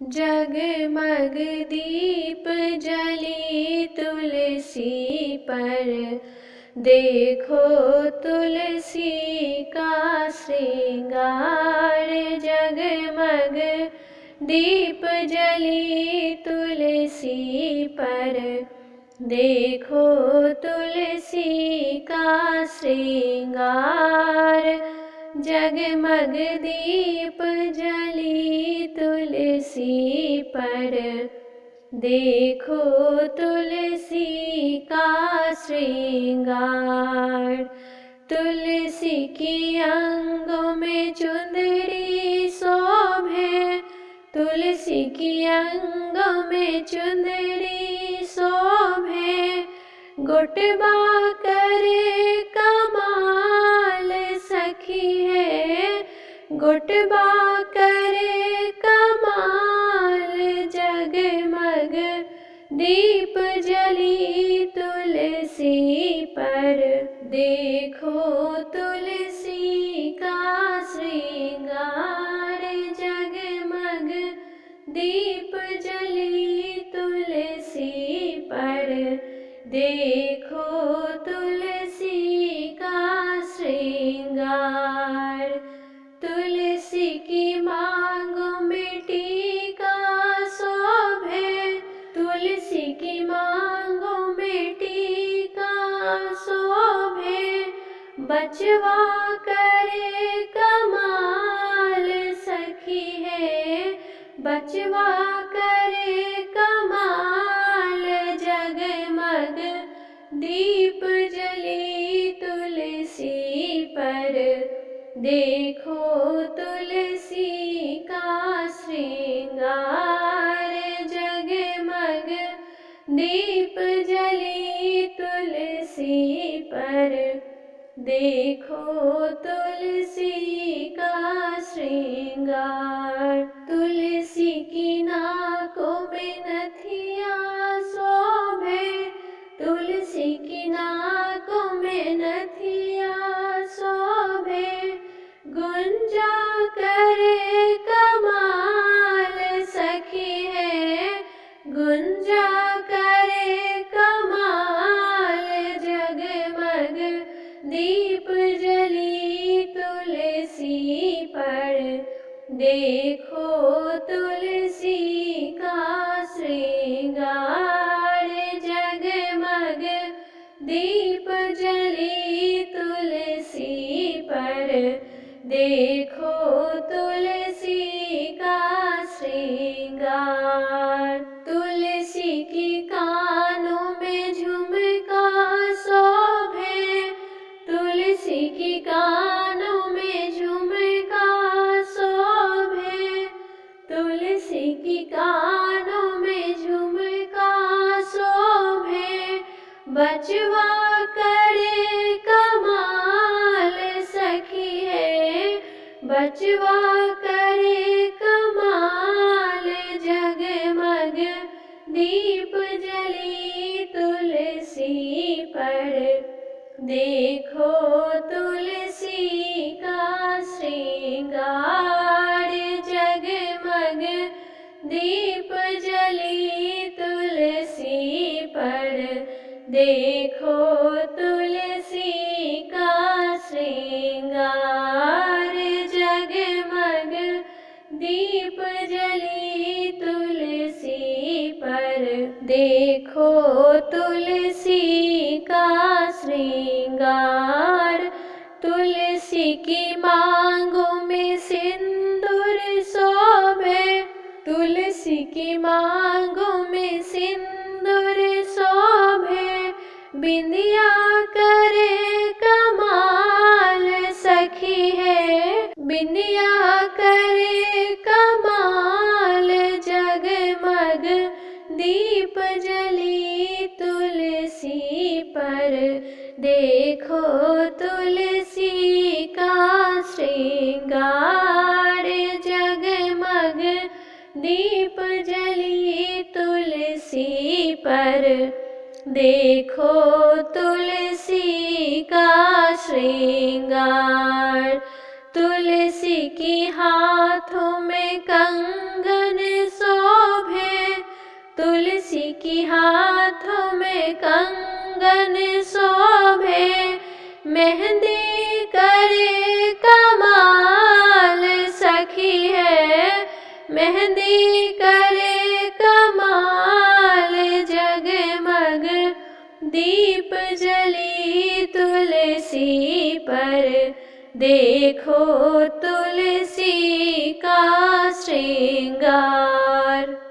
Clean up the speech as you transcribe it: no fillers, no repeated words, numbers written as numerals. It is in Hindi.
जगमग दीप जली तुलसी पर, देखो तुलसी का श्रृंगार। जगमग दीप जली तुलसी पर, देखो तुलसी का श्रृंगार। जगमग दीप जली तुलसी पर, देखो तुलसी का श्रृंगार। तुलसी की अंगों में चुंदड़ी शोभे, तुलसी की अंगों में चुंदड़ी शोभे। गोटबा करे कमाल सखी है, गोटबा करे कमाल। जगमग दीप जली तुलसी पर, देखो तुलसी का श्रृंगार। जगमग दीप जली तुलसी पर, देखो तुलसी का श्रृंगार। तुलसी की मांगों में टीका शोभे, तुलसी की मांगों में टीका शोभे। बचवा करे कमाल सखी है, बचवा करे कमाल। जगमग दीप जली तुलसी पर, देखो तुलसी का श्रृंगार। जगमग दीप जली तुलसी पर, देखो तुलसी का श्रृंगार। तुलसी की नाकों में नथिया शोभे, तुलसी की नाकों में नथिया शोभे। गुंजा करे कमाल सखी है, गुंजा करे कमाल। जगमग दीप जली तुलसी पर, देखो तुलसी का श्रृंगार। जगमग दीप जली तुलसी पर, देखो तुलसी का श्रृंगार। तुलसी की कानों में झुमका शोभे, तुलसी की कानों में झुमका शोभे। तुलसी की कानों में झुमका शोभे। बचवा करे कमाल सखी है, बचवा करे कमाल। जगमग दीप जली तुलसी पर, देखो तुलसी का श्रृंगार। जगमग दीप जली तुलसी पर, देखो तुलसी का श्रृंगार। जगमग दीप जली तुलसी पर, देखो तुलसी का श्रृंगार। तुलसी की मांगों में सिंदूर शोभे, तुलसी की मांगों में सिंदूर शोभे। बिंदिया करे कमाल सखी है, बिंदिया करे कमाल। जगमग दीप जली तुलसी पर, देखो तुलसी का श्रृंगार। जगमग दीप जली तुलसी पर, देखो तुलसी का श्रृंगार। तुलसी की हाथों में कंगन सो मेहंदी करे कमाल, जगमग दीप जली तुलसी पर, देखो तुलसी का श्रृंगार।